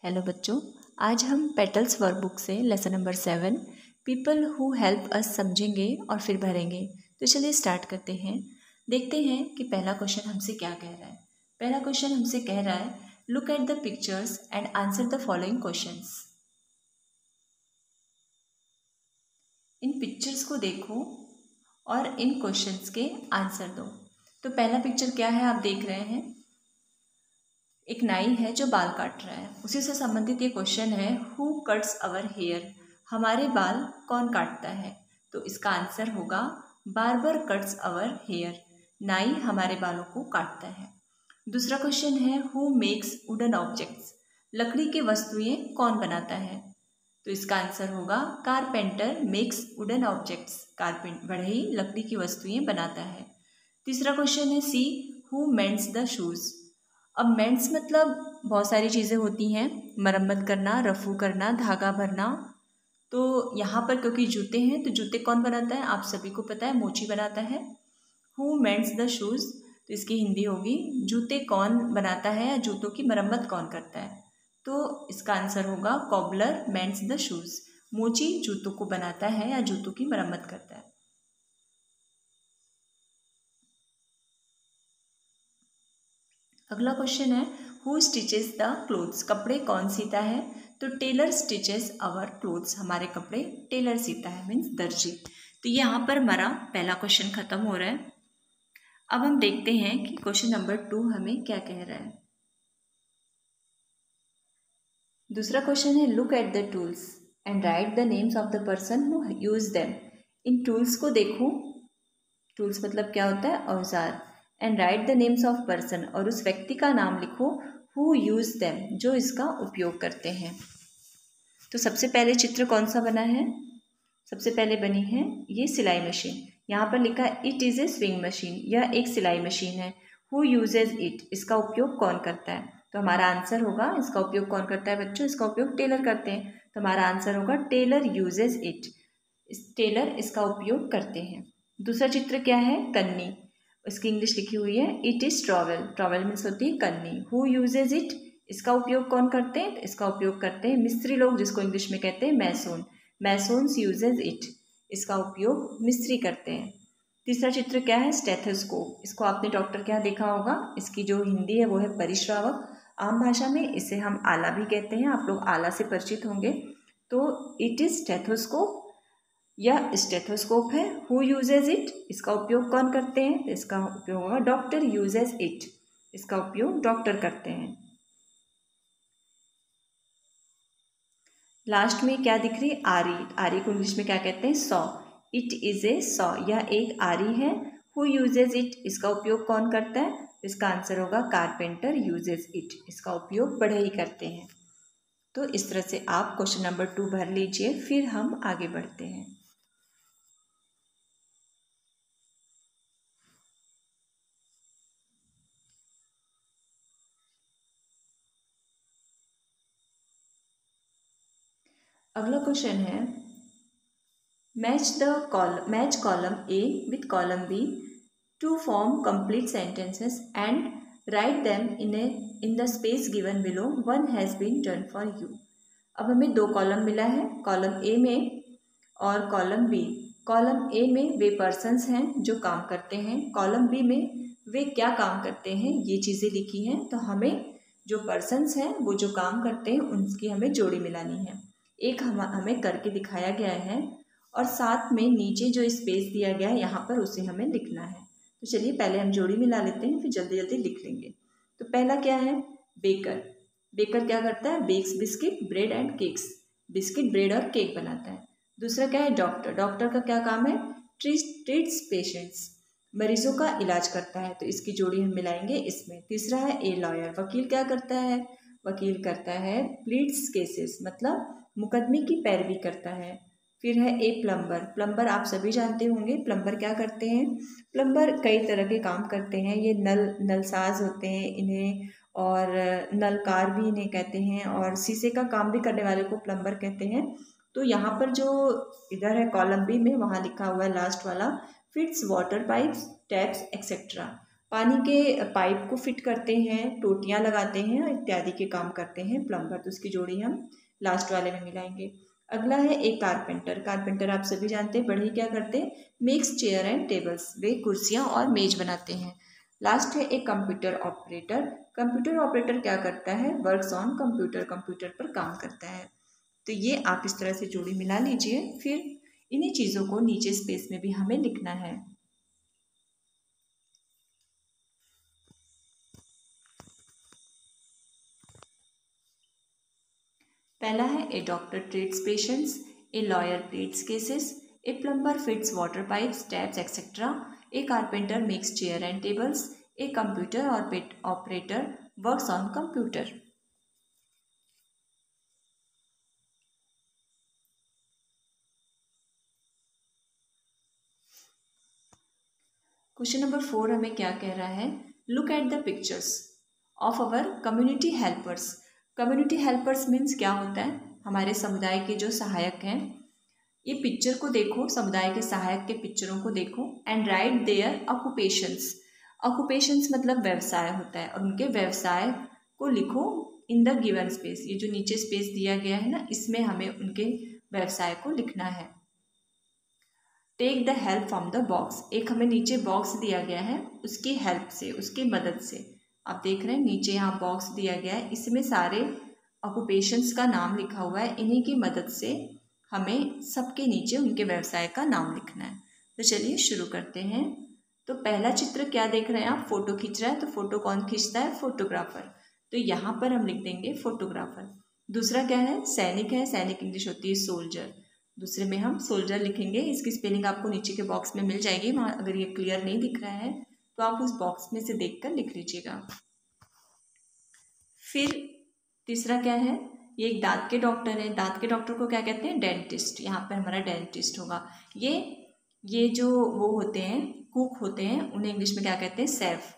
Hello बच्चों, आज हम पेटल्स वर्कबुक से lesson number 7 people who help अस समझेंगे और फिर भरेंगे। तो चलिए स्टार्ट करते हैं। देखते हैं कि पहला क्वेश्चन हमसे क्या कह रहा है। पहला क्वेश्चन हमसे कह रहा है, look at the pictures and answer the following questions. In pictures को देखो और इन क्वेश्चंस के आंसर दो। तो पहला पिक्चर क्या है, आप देख रहे हैं, एक नाई है जो बाल काट रहा है। उसी से संबंधित ये क्वेश्चन है, हु कट्स अवर हेयर, हमारे बाल कौन काटता है। तो इसका आंसर होगा बार्बर कट्स अवर हेयर, नाई हमारे बालों को काटता है। दूसरा क्वेश्चन है, हु मेक्स वुडन ऑब्जेक्ट्स, लकड़ी के वस्तुएं कौन बनाता है। तो इसका आंसर होगा कारपेंटर मेक्स वुडन ऑब्जेक्ट्स, बढ़ई लकड़ी की वस्तुएं बनाता है। तीसरा क्वेश्चन है, सी हु मेंड्स द शूज़। अब मेंड्स मतलब बहुत सारी चीज़ें होती हैं, मरम्मत करना, रफू करना, धागा भरना। तो यहाँ पर क्योंकि जूते हैं तो जूते कौन बनाता है, आप सभी को पता है, मोची बनाता है। हु मेंड्स द शूज़, तो इसकी हिंदी होगी जूते कौन बनाता है या जूतों की मरम्मत कौन करता है। तो इसका आंसर होगा कॉबलर मेंड्स द शूज़, मोची जूतों को बनाता है या जूतों की मरम्मत करता है। अगला क्वेश्चन है, हु स्टिचेस द क्लोथ्स, कपड़े कौन सीता है। तो टेलर स्टिचेस आवर क्लोथ्स, हमारे कपड़े टेलर सीता है, मीन्स दर्जी। तो यहाँ पर हमारा पहला क्वेश्चन खत्म हो रहा है। अब हम देखते हैं कि क्वेश्चन नंबर 2 हमें क्या कह रहा है। दूसरा क्वेश्चन है, look at the tools and right the names of the person who use them. In tools को देखो, टूल्स मतलब क्या होता है, औजार। And right the names of person, और उस व्यक्ति का नाम लिखो, हु यूज देम, जो इसका उपयोग करते हैं। तो सबसे पहले चित्र कौन सा बना है, सबसे पहले बनी है ये सिलाई मशीन। यहाँ पर लिखा है it is a swing machine, यह एक सिलाई मशीन है। हु यूजेज इट, इसका उपयोग कौन करता है। तो हमारा आंसर होगा, इसका उपयोग कौन करता है बच्चों, इसका उपयोग टेलर करते हैं। तो हमारा आंसर होगा टेलर यूजेज इट, टेलर इसका उपयोग करते हैं। दूसरा चित्र क्या है, कन्नी, इसकी इंग्लिश लिखी हुई है it is trowel, trowel means होती है कन्नी। हु यूजेज इट, इसका उपयोग कौन करते हैं, इसका उपयोग करते हैं मिस्त्री लोग, जिसको इंग्लिश में कहते हैं मैसोन, मैसोन्स यूजेज इट, इसका उपयोग मिस्त्री करते हैं। तीसरा चित्र क्या है, स्टेथोस्कोप, इसको आपने डॉक्टर के यहाँ देखा होगा, इसकी जो हिंदी है वो है परिश्रावक, आम भाषा में इसे हम आला भी कहते हैं, आप लोग आला से परिचित होंगे। तो इट इज़ स्टेथोस्कोप, यह स्टेथोस्कोप है। हु यूजेज इट, इसका उपयोग कौन करते हैं, तो इसका उपयोग होगा डॉक्टर यूजेज इट, इसका उपयोग डॉक्टर करते हैं। लास्ट में क्या दिख रही है, आरी, आरी को इंग्लिश में क्या कहते हैं, saw, it is a saw, यह एक आरी है। हु यूजेज इट, इसका उपयोग कौन करता है, इसका आंसर होगा कारपेंटर यूजेज इट, इसका उपयोग बढ़ई करते हैं। तो इस तरह से आप क्वेश्चन नंबर 2 भर लीजिए, फिर हम आगे बढ़ते हैं। अगला क्वेश्चन है, match column A with column B to form complete sentences and write them in the space given below, one has been done for you. अब हमें 2 कॉलम मिला है, कॉलम ए में और कॉलम बी। कॉलम ए में वे persons हैं जो काम करते हैं, कॉलम बी में वे क्या काम करते हैं, ये चीज़ें लिखी हैं। तो हमें जो पर्सन्स हैं वो जो काम करते हैं उनकी हमें जोड़ी मिलानी है। एक हमें करके दिखाया गया है और साथ में नीचे जो स्पेस दिया गया है यहाँ पर उसे हमें लिखना है। तो चलिए पहले हम जोड़ी मिला लेते हैं, फिर जल्दी जल्दी लिख लेंगे। तो पहला क्या है, बेकर, बेकर क्या करता है, bakes biscuit bread and cakes, biscuit bread और केक बनाता है। दूसरा क्या है, डॉक्टर, डॉक्टर का क्या काम है, ट्रीट्स पेशेंट्स, मरीजों का इलाज करता है, तो इसकी जोड़ी हम मिलाएंगे इसमें। तीसरा है ए लॉयर, वकील क्या करता है, वकील करता है प्लीड्स केसेस, मतलब मुकदमे की पैरवी करता है। फिर है ए प्लम्बर, प्लम्बर आप सभी जानते होंगे, प्लम्बर क्या करते हैं, प्लम्बर कई तरह के काम करते हैं, ये नलसाज होते हैं इन्हें, और नलकार भी इन्हें कहते हैं, और शीशे का काम भी करने वाले को प्लम्बर कहते हैं। तो यहाँ पर जो इधर है कॉलम बी में, वहाँ लिखा हुआ है लास्ट वाला, fits water pipes taps etcetera, पानी के पाइप को फिट करते हैं, टोटियाँ लगाते हैं इत्यादि के काम करते हैं प्लम्बर। तो उसकी जोड़ी हम लास्ट वाले में मिलाएंगे। अगला है एक कारपेंटर। कारपेंटर आप सभी जानते हैं, बढ़ई क्या करते हैं, मेक्स चेयर एंड टेबल्स, वे कुर्सियाँ और मेज बनाते हैं। लास्ट है एक कंप्यूटर ऑपरेटर। कंप्यूटर ऑपरेटर क्या करता है, वर्क्स ऑन कंप्यूटर, कंप्यूटर पर काम करता है। तो ये आप इस तरह से जोड़ी मिला लीजिए। फिर इन्हीं चीज़ों को नीचे स्पेस में भी हमें लिखना है। पहला है a doctor treats patients, a lawyer pleads cases, a plumber fits water pipes, taps etcetera, a carpenter makes chair and tables, a computer operator works on computer. Question number 4 हमें क्या कह रहा है, look at the pictures of our community helpers. Community helpers means क्या होता है, हमारे समुदाय के जो सहायक हैं। ये पिक्चर को देखो, समुदाय के सहायक के पिक्चरों को देखो and write their occupations. Occupations मतलब व्यवसाय होता है, और उनके व्यवसाय को लिखो इन द गिवन स्पेस। ये जो नीचे स्पेस दिया गया है ना, इसमें हमें उनके व्यवसाय को लिखना है। Take the help from the box. एक हमें नीचे बॉक्स दिया गया है, उसकी हेल्प से, उसकी मदद से। आप देख रहे हैं नीचे यहाँ बॉक्स दिया गया है, इसमें सारे ऑक्यूपेशंस का नाम लिखा हुआ है। इन्हीं की मदद से हमें सबके नीचे उनके व्यवसाय का नाम लिखना है। तो चलिए शुरू करते हैं। तो पहला चित्र क्या देख रहे हैं आप, फोटो खींच रहा है। तो फोटो कौन खींचता है, फोटोग्राफर। तो यहाँ पर हम लिख देंगे फोटोग्राफर। दूसरा क्या है, सैनिक है। सैनिक इंग्लिश होती है सोल्जर। दूसरे में हम सोल्जर लिखेंगे। इसकी स्पेलिंग आपको नीचे के बॉक्स में मिल जाएगी। वहाँ अगर ये क्लियर नहीं दिख रहा है तो आप उस बॉक्स में से देखकर लिख लीजिएगा। फिर तीसरा क्या है, ये एक दांत के डॉक्टर हैं। दांत के डॉक्टर को क्या कहते हैं, डेंटिस्ट। यहाँ पर हमारा डेंटिस्ट होगा। ये जो वो होते हैं, कुक होते हैं, उन्हें इंग्लिश में क्या कहते हैं, शेफ।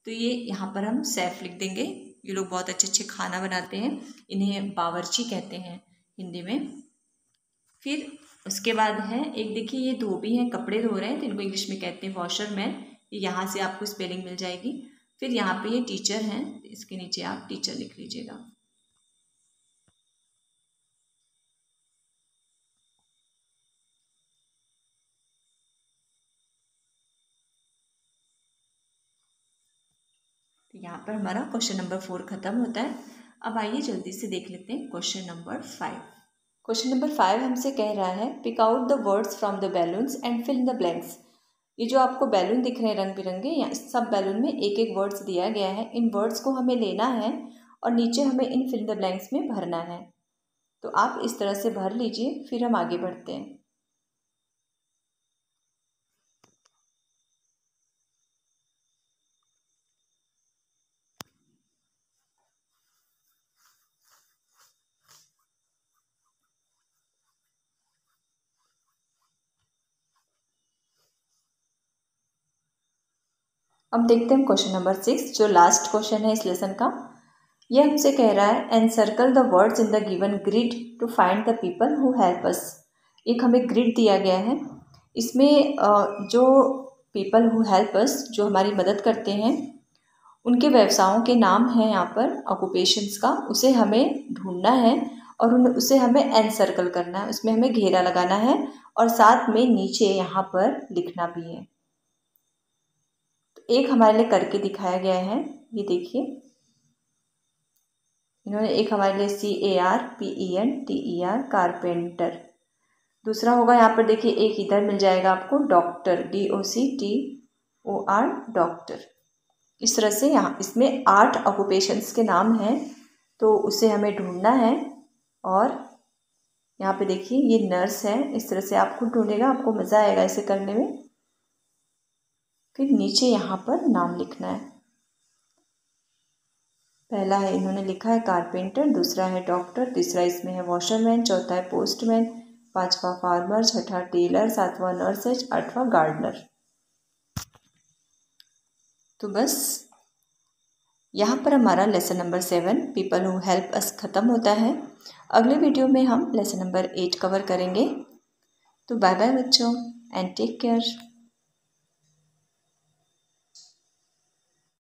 तो ये यहाँ पर हम शेफ लिख देंगे। ये लोग बहुत अच्छे अच्छे खाना बनाते हैं, इन्हें बावर्ची कहते हैं हिंदी में। फिर उसके बाद है एक, देखिए ये धोबी हैं, कपड़े धो रहे हैं, तो इनको इंग्लिश में कहते हैं वॉशरमैन। यहाँ से आपको स्पेलिंग मिल जाएगी। फिर यहाँ पे ये टीचर हैं, इसके नीचे आप टीचर लिख लीजिएगा। तो यहाँ पर हमारा क्वेश्चन नंबर 4 खत्म होता है। अब आइए जल्दी से देख लेते हैं क्वेश्चन नंबर 5। क्वेश्चन नंबर 5 हमसे कह रहा है, pick out the words from the balloons and fill the blanks. ये जो आपको बैलून दिख रहे हैं रंग बिरंगे, या सब बैलून में एक एक वर्ड्स दिया गया है। इन वर्ड्स को हमें लेना है और नीचे हमें इन फिल द ब्लैंक्स में भरना है। तो आप इस तरह से भर लीजिए, फिर हम आगे बढ़ते हैं। अब देखते हैं क्वेश्चन नंबर 6, जो लास्ट क्वेश्चन है इस लेसन का। यह हमसे कह रहा है, encircle the words in the given grid to find the people who help us. एक हमें ग्रिड दिया गया है, इसमें जो पीपल हु हेल्प अस, जो हमारी मदद करते हैं, उनके व्यवसायों के नाम हैं यहाँ पर, ऑक्यूपेशंस का, उसे हमें ढूंढना है और उसे हमें एनसर्कल करना है, उसमें हमें घेरा लगाना है और साथ में नीचे यहाँ पर लिखना भी है। एक हमारे लिए करके दिखाया गया है, ये देखिए, इन्होंने एक हमारे लिए CARPENTER कारपेंटर। दूसरा होगा यहाँ पर देखिए, एक इधर मिल जाएगा आपको डॉक्टर, DOCTOR डॉक्टर। इस तरह से यहाँ इसमें 8 ऑक्यूपेशंस के नाम हैं, तो उसे हमें ढूंढना है। और यहाँ पे देखिए ये नर्स है। इस तरह से आप खुद ढूंढेगा, आपको मज़ा आएगा इसे करने में। फिर नीचे यहाँ पर नाम लिखना है। पहला है, इन्होंने लिखा है कारपेंटर, दूसरा है डॉक्टर, तीसरा इसमें है वॉशरमैन, चौथा है पोस्टमैन, पांचवा फार्मर, छठा टेलर, सातवां नर्स है, आठवां गार्डनर। तो बस यहाँ पर हमारा lesson number 7 people who help अस ख़त्म होता है। अगले वीडियो में हम लेसन नंबर 8 कवर करेंगे। तो बाय बाय बच्चों एंड टेक केयर।